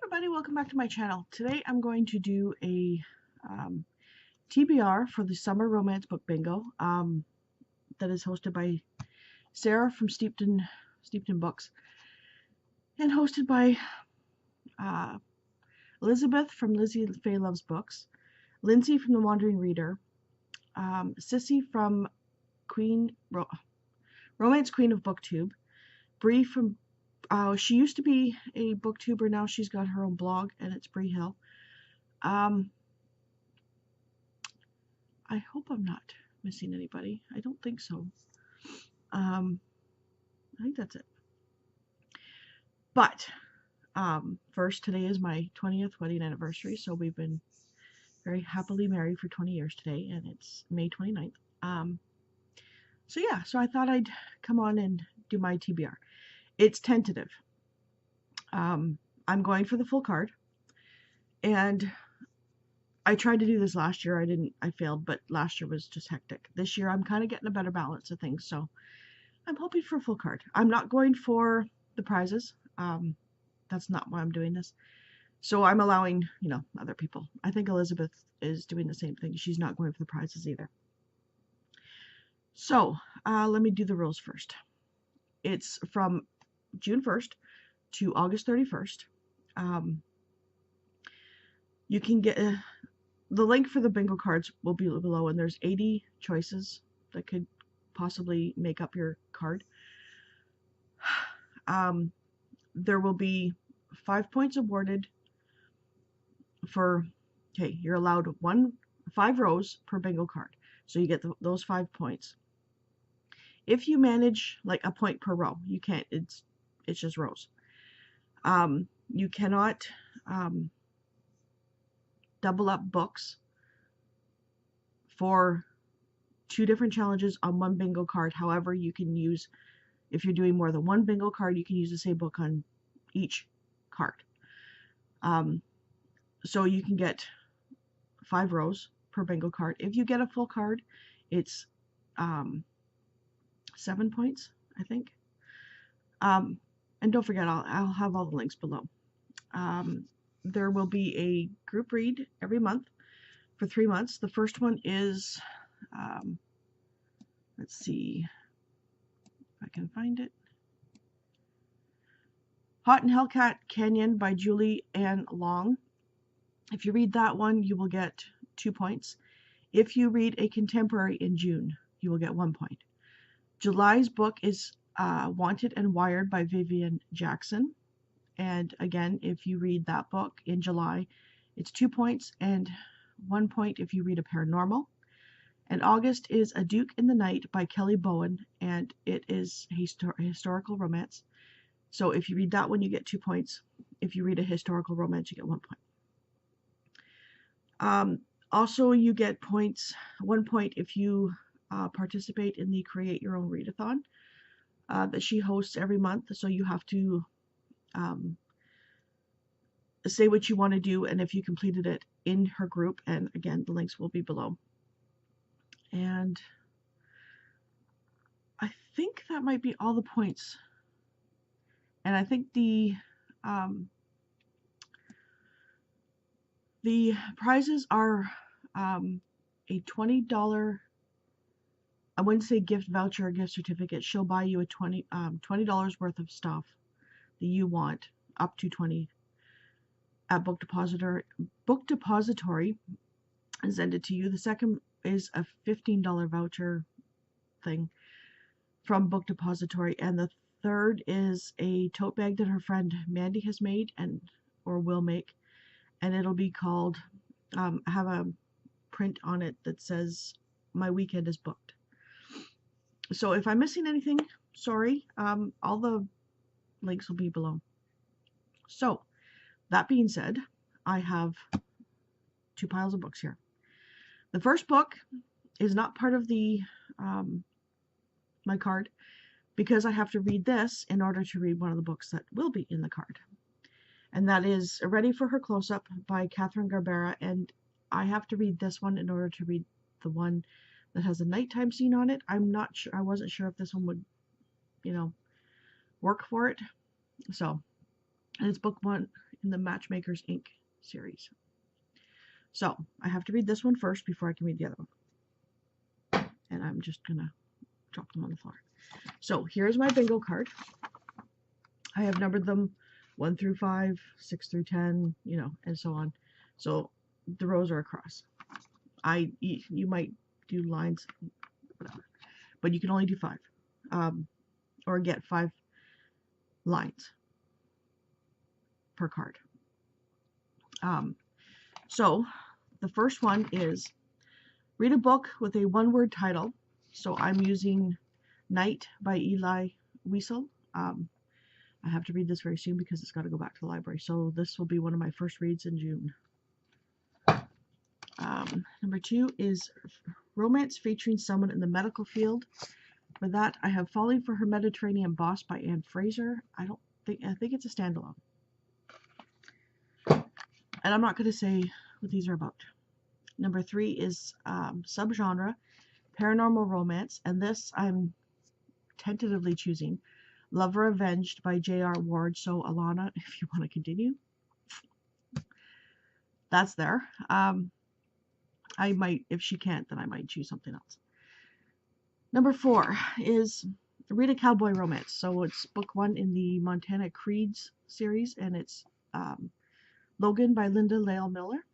Everybody, welcome back to my channel. Today I'm going to do a TBR for the Summer Romance Book Bingo that is hosted by Sarah from Steepton Books and hosted by uh, Elizabeth from Lizzie Faye Loves Books, Lindsay from The Wandering Reader, Sissy from Romance Queen of BookTube, Bree from she used to be a booktuber, now she's got her own blog and it's Bree Hill. I hope I'm not missing anybody. I don't think so. I think that's it. But first, today is my 20th wedding anniversary, so we've been very happily married for 20 years today, and it's May 29th. So I thought I'd come on and do my TBR. It's tentative. I'm going for the full card, and I tried to do this last year. I failed, but last year was just hectic. This year I'm kind of getting a better balance of things, so I'm hoping for a full card. I'm not going for the prizes. That's not why I'm doing this. So I'm allowing, other people. I think Elizabeth is doing the same thing. She's not going for the prizes either. So let me do the rules first. It's from June 1st to August 31st. You can get the link for the bingo cards will be below, and there's 80 choices that could possibly make up your card. There will be 5 points awarded for, okay, you're allowed 5 rows per bingo card. So you get those 5 points. If you manage like a point per row, you can't, it's just rows. You cannot double up books for 2 different challenges on one bingo card. However, you can use, if you're doing more than one bingo card, you can use the same book on each card. So you can get 5 rows per bingo card. If you get a full card, it's 7 points, I think. And don't forget, I'll have all the links below. There will be a group read every month for 3 months. The first one is, let's see if I can find it. Hot and Hellcat Canyon by Julie Ann Long. If you read that one, you will get 2 points. If you read a contemporary in June, you will get 1 point. July's book is Wanted and Wired by Vivian Jackson. And again, if you read that book in July, it's 2 points and 1 point if you read a paranormal. And August is A Duke in the Night by Kelly Bowen, and it is a historical romance. So if you read that one, you get 2 points. If you read a historical romance, you get 1 point. Also, you get 1 point if you participate in the Create Your Own Readathon that she hosts every month. So you have to say what you want to do, and if you completed it in her group, and again, the links will be below. And I think that might be all the points. And I think the prizes are a $20, I wouldn't say gift voucher or gift certificate. She'll buy you a $20 worth of stuff that you want, up to 20 at Book Depository and send it to you. The second is a $15 voucher thing from Book Depository, and the third is a tote bag that her friend Mandy has made or will make, and it'll be called, have a print on it that says "My weekend is booked." So if I'm missing anything, sorry. All the links will be below. So that being said, I have 2 piles of books here. The first book is not part of the my card, because I have to read this in order to read one of the books that will be in the card. And that is Ready for Her Close-Up by Catherine Garbera, and I have to read this one in order to read the one that has a nighttime scene on it. I'm not sure, I wasn't sure if this one would, work for it. So, and it's book 1 in the Matchmakers Inc. series. So I have to read this one first before I can read the other one. And I'm just going to drop them on the floor. So here's my bingo card. I have numbered them 1 through 5, 6 through 10, and so on. So the rows are across. You might do lines, whatever, but you can only do 5, or get 5 lines per card. So the first one is read a book with a one-word title. So I'm using Night by Eli Wiesel. I have to read this very soon because it's got to go back to the library. So this will be one of my first reads in June. Number 2 is romance featuring someone in the medical field. For that, I have Falling for Her Mediterranean Boss by Anne Fraser. I think it's a standalone. And I'm not going to say what these are about. Number 3 is subgenre paranormal romance, and this I'm tentatively choosing Lover Avenged by J.R. Ward. So Alana, if you want to continue, that's there. I might, if she can't, then I might choose something else. Number 4 is read a cowboy romance. So it's book 1 in the Montana Creeds series, and it's Logan by Linda Lael Miller.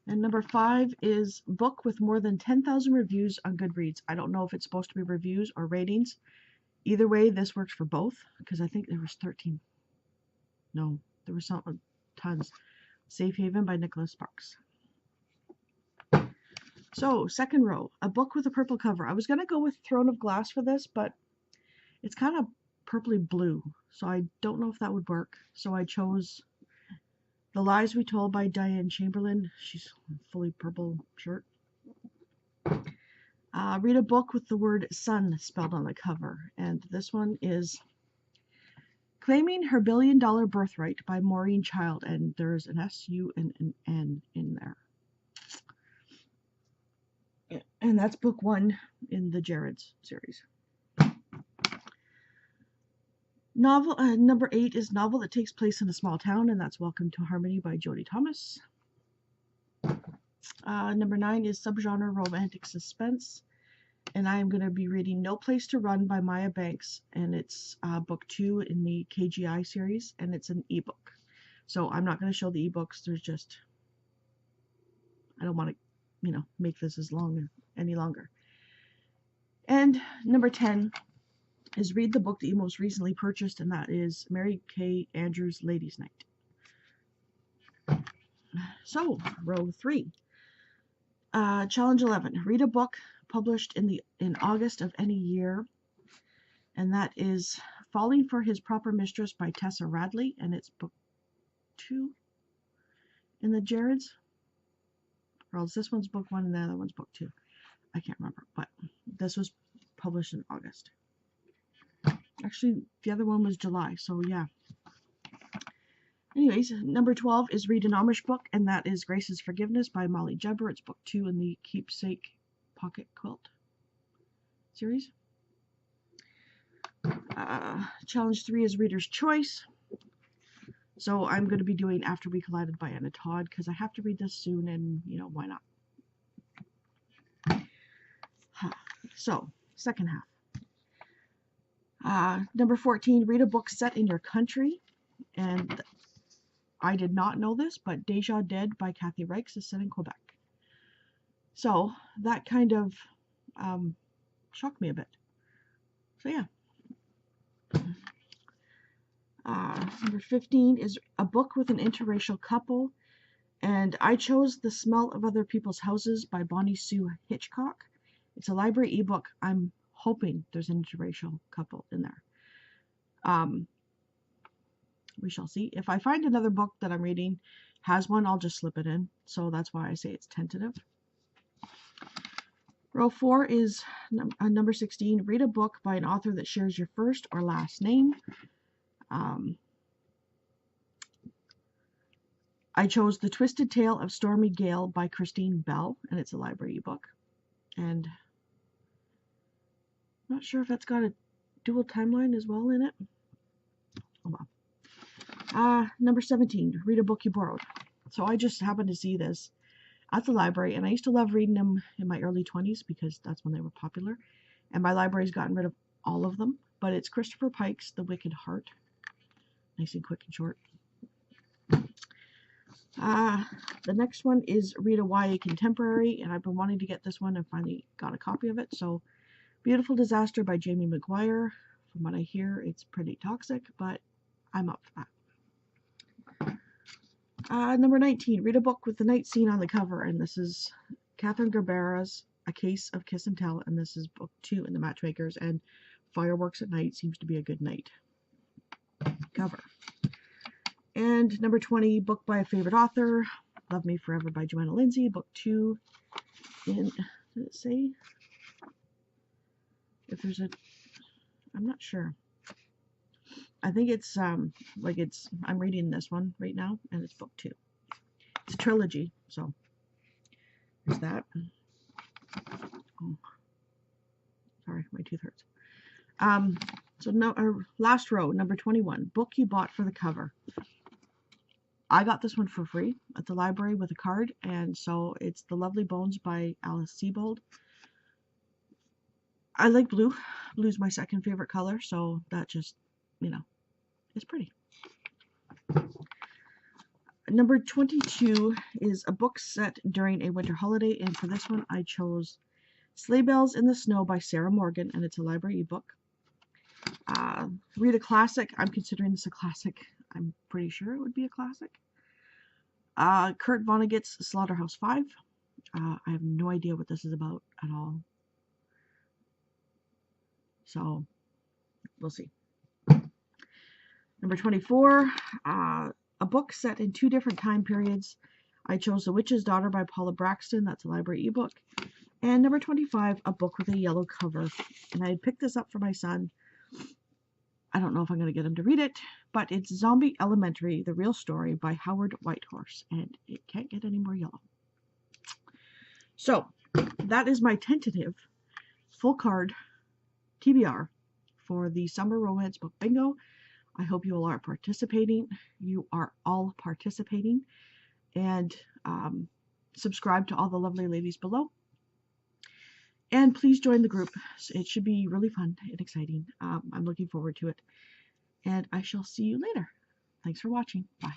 And number 5 is book with more than 10,000 reviews on Goodreads. I don't know if it's supposed to be reviews or ratings. Either way, this works for both, because I think there was 13. No, there was some tons. Safe Haven by Nicholas Sparks. So, second row, a book with a purple cover. I was going to go with Throne of Glass for this, but it's kind of purpley blue, so I don't know if that would work. So I chose The Lies We Told by Diane Chamberlain. She's fully purple shirt. Read a book with the word sun spelled on the cover, and this one is Claiming Her $1 Billion Birthright by Maureen Child, and there's an S, U, and an N in there. And that's book 1 in the Jared's series. Novel number 8 is novel that takes place in a small town, and that's Welcome to Harmony by Jodie Thomas. Number 9 is subgenre romantic suspense, and I am going to be reading No Place to Run by Maya Banks, and it's book 2 in the KGI series, and it's an ebook. So I'm not going to show the ebooks. There's just, I don't want to, make this any longer. And number 10 is read the book that you most recently purchased, and that is Mary Kay Andrews' Ladies' Night. So, row 3. Challenge 11. Read a book published in August of any year, and that is Falling for His Proper Mistress by Tessa Radley, and it's book 2 in the Jareds. Or else this one's book 1 and the other one's book 2. I can't remember, but this was published in August. Actually, the other one was July, so yeah. Anyways, number 12 is read an Amish book, and that is Grace's Forgiveness by Molly Jebber. It's book 2 in the Keepsake Pocket Quilt series. Challenge 3 is Reader's Choice. So I'm going to be doing After We Collided by Anna Todd, because I have to read this soon, and, why not? So, second half. Number 14, read a book set in your country. And I did not know this, but Deja Dead by Kathy Reichs is set in Quebec. So that kind of shocked me a bit. So yeah. Number 15 is a book with an interracial couple. And I chose The Smell of Other People's Houses by Bonnie Sue Hitchcock. It's a library ebook. I'm hoping there's an interracial couple in there. We shall see. If I find another book that I'm reading has one, I'll just slip it in. So that's why I say it's tentative. Row 4 is number 16. Read a book by an author that shares your first or last name. I chose The Twisted Tale of Stormy Gale by Christine Bell, and it's a library ebook. And I'm not sure if that's got a dual timeline as well in it. Oh well. Number 17, read a book you borrowed. So I just happened to see this at the library, and I used to love reading them in my early 20s because that's when they were popular. And my library's gotten rid of all of them, but it's Christopher Pike's The Wicked Heart. Nice and quick and short. The next one is read a YA contemporary, and I've been wanting to get this one and finally got a copy of it. So, Beautiful Disaster by Jamie McGuire. From what I hear, it's pretty toxic, but I'm up for that. Number 19, read a book with the night scene on the cover, and this is Catherine Gerbera's A Case of Kiss and Tell, and this is book 2 in the Matchmakers, and Fireworks at Night seems to be a good night cover. And number 20, book by a favorite author, Love Me Forever by Joanna Lindsay, book 2 in, did it say? If there's a, I'm not sure. I think it's, I'm reading this one right now, and it's book 2. It's a trilogy, so there's that. Oh, sorry, my tooth hurts. So no, last row, number 21, book you bought for the cover. I got this one for free at the library with a card, and so it's The Lovely Bones by Alice Sebold. I like blue. Blue's my second favorite color, so that just, it's pretty. Number 22 is a book set during a winter holiday, and for this one I chose Sleigh Bells in the Snow by Sarah Morgan, and it's a library ebook. Read a classic. I'm considering this a classic. I'm pretty sure it would be a classic. Kurt Vonnegut's Slaughterhouse 5. I have no idea what this is about at all. So, we'll see. Number 24, a book set in 2 different time periods. I chose The Witch's Daughter by Paula Braxton. That's a library ebook. And number 25, a book with a yellow cover. And I had picked this up for my son. I don't know if I'm going to get him to read it, but it's Zombie Elementary, The Real Story by Howard Whitehorse, and it can't get any more yellow. So, that is my tentative full card TBR for the Summer Romance Book Bingo. I hope you all are participating. You are all participating, and subscribe to all the lovely ladies below. And please join the group. It should be really fun and exciting. I'm looking forward to it. And I shall see you later. Thanks for watching. Bye.